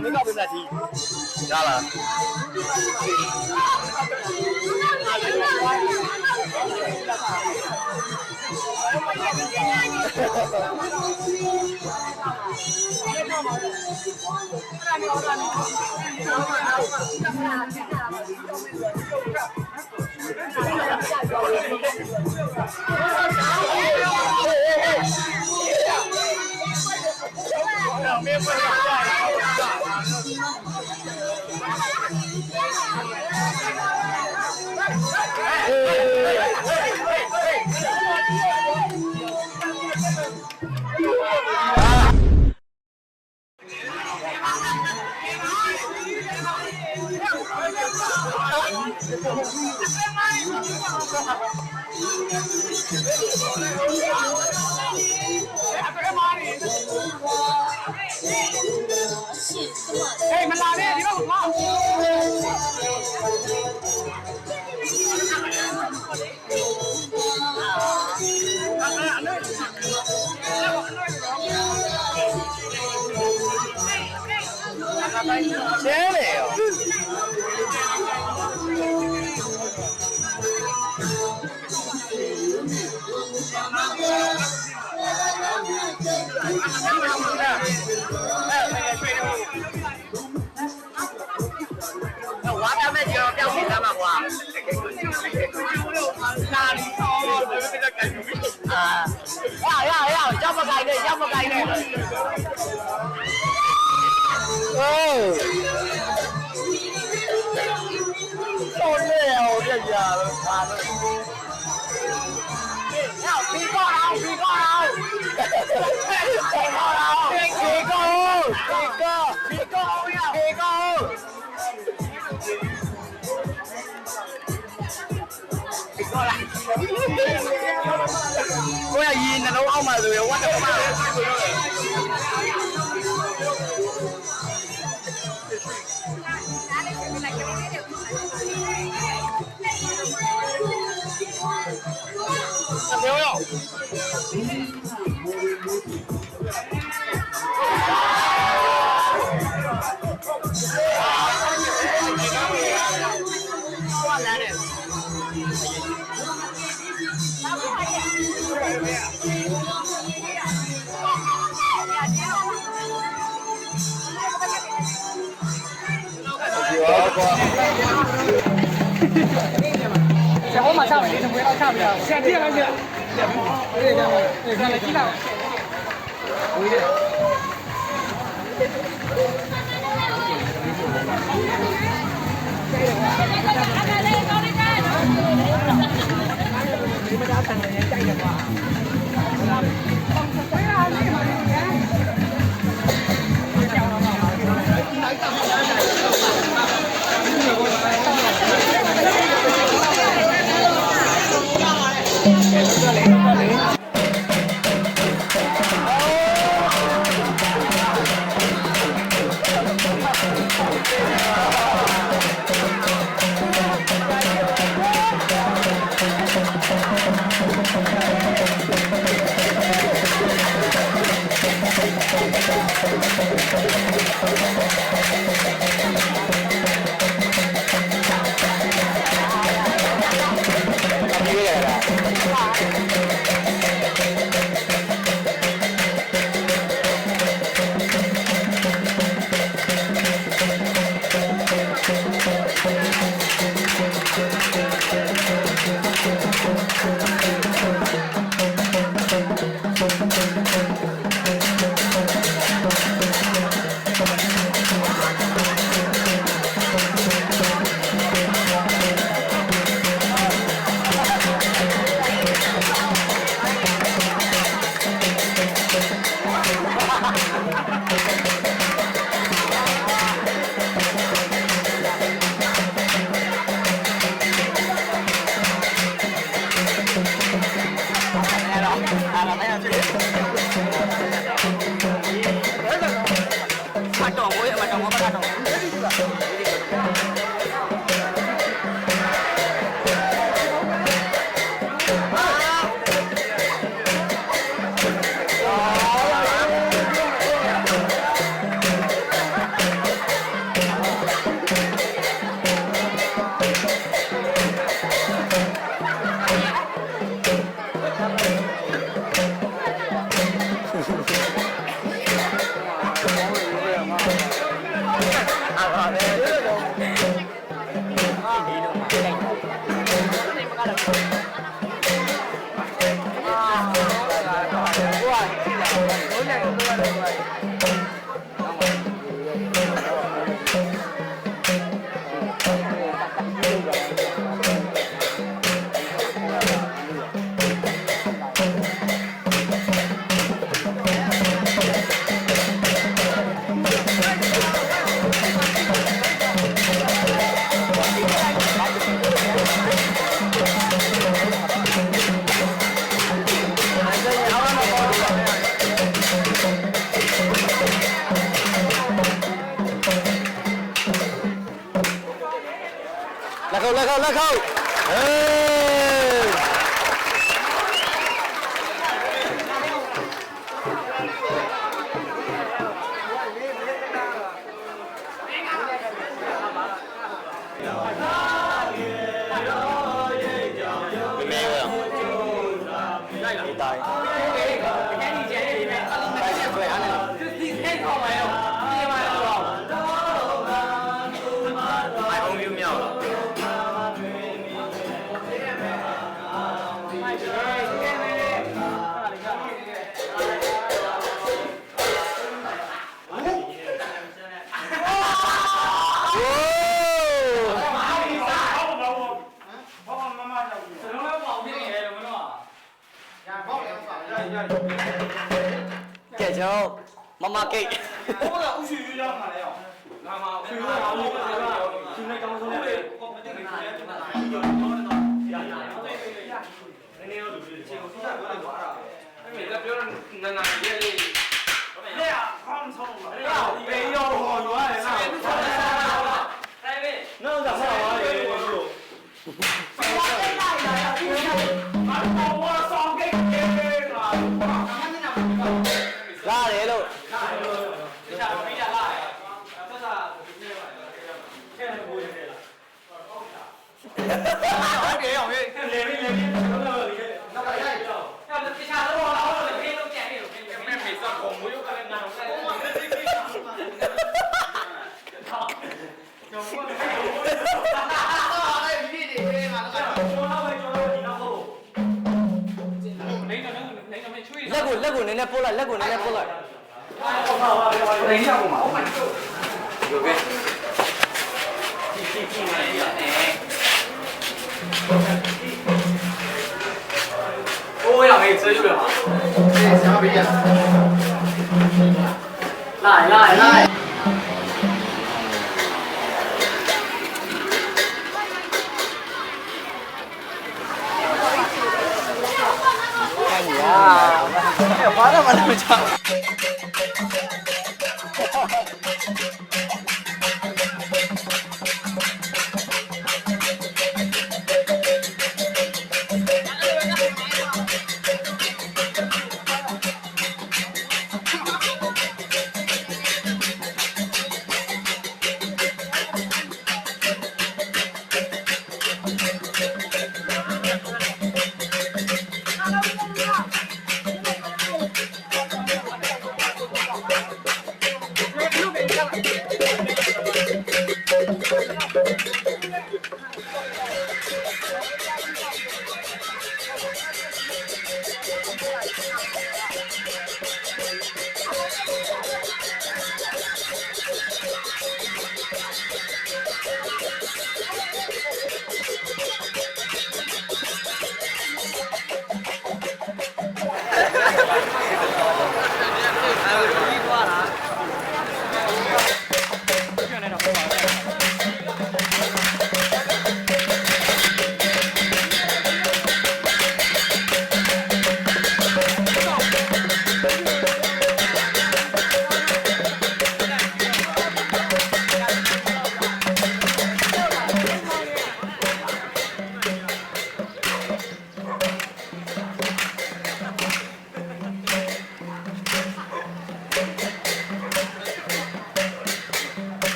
没搞明白题，咋了？哎，们哪里？你让我拉。钱没有。我表妹就表妹干嘛我？哪里啊？要不改的，要不改的。哦，好累啊！我这家伙，妈的！要皮过劳，皮过劳，皮过劳，皮过。過來，我有煙啊，老歐埋佢，我就媽。小红马上来，你怎么要看不了？现在这样子，对，看来知道。回去。你们家等人家一个吧。လက်ခုပ်ဟေးကဲကျွန်တော်မမကိတ်ဟိုကဥရှိရရမှာလေရောငါမှာဥရှိရအောင်လို့ဒီနေ့ကောင်းဆုံးလေကောမတင်နေတယ်ကျွန်တော်ဒီရောတော့ရရနည်းနည်းရောလူတွေချင်းကိုစပြောလိုက်သွားတာပဲအဲ့ဒါပြောနေနာရေးလေးလေခေါင်းဆုံးပါလေဘေးရောဟောရွာတယ်နော်အဲ့ပဲနော်ဒါဆက်သွားတယ်လို့ဘာလဲလာရဒီဘာလို့ဆောင်းကိတ် ဟုတ်တယ်အောင်ဟေး လေပြီလေပြီတော့တော့လေတော့ရိုက်တော့အဲ့ဒါတခြားတော့တော့လေဖေးလုံးကြံနေလို့မဲမေစောက်ကိုမွေးရကလည်းနာတော့အဲ့ဒါမေးဖေးဖေးတော့ကျော်ဘူးအဲ့ဒီဒီဖေးမှာတော့ကျော်တော့ဒီနောက်ဟုတ်လက်ကိုနည်းနည်းပို့လိုက်လက်ကိုနည်းနည်းပို့လိုက် နေရအောင်ပါဟုတ်ပါဘူးโอเคဒီမှာရတယ်โอ้ยอ่ะเฮ้ยซื้ออยู่แล้วเฮ้ยช้าไปอ่ะไล่ဘာလို့မလုပ်ချောင်း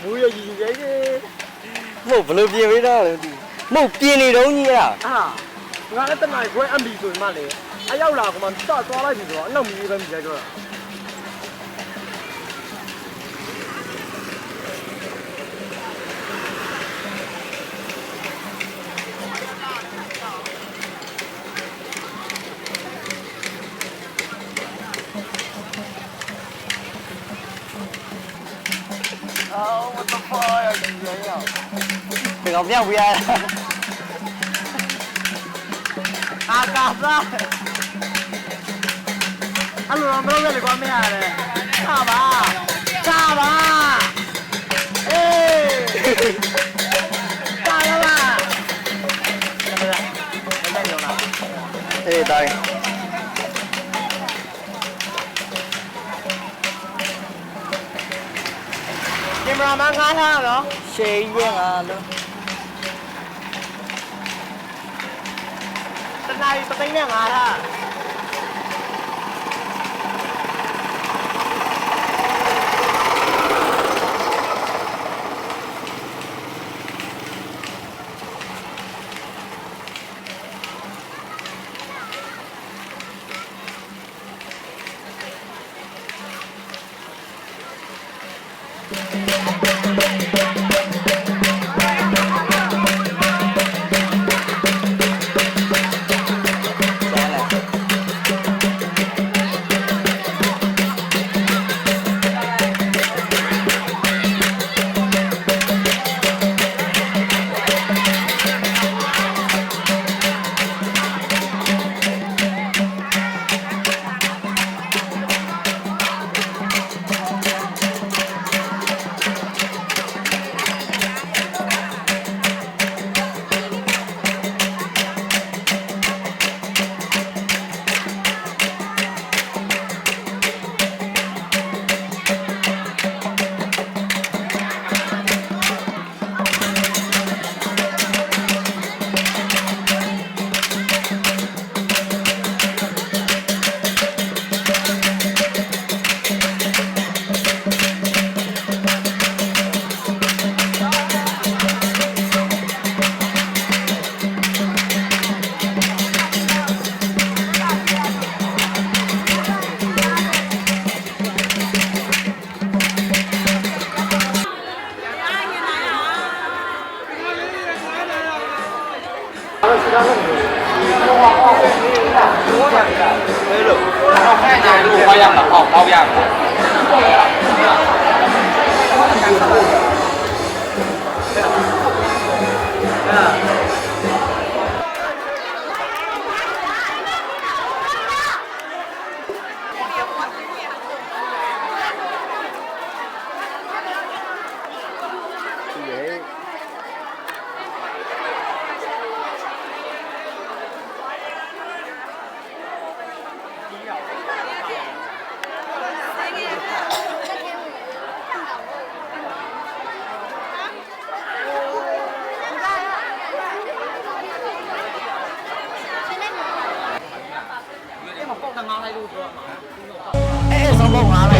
ဘူးရကြီးကြီးကြီးမဟုတ်ဘယ်လိုပြင်ပေးတာလဲမဟုတ်ပြင်နေတော့ကြီးอ่ะငါလည်းတနာခွဲအမ်ဘီဆိုရင်မှလေအရောက်လာကမှစသွားလိုက်ပြီဆိုတော့အနောက်မီးပဲမြည်လိုက်တော့ဒီကောင်ပြောက်ပြရအာကာသာအဲ့လိုတော့မလုပ်ရလေကွာမရရတယ်ချပါအေးပါရပါအေးတိုင်းကင်မရာမန်ငါးထားတော့ရှေးရင်အားလုံးတနားပသိန်းနဲ့ငါးထား လို့ဖက်ကြလို့ဟောရမှာပေါ့တောက်ရမှာအေးဆုံးပုံငါ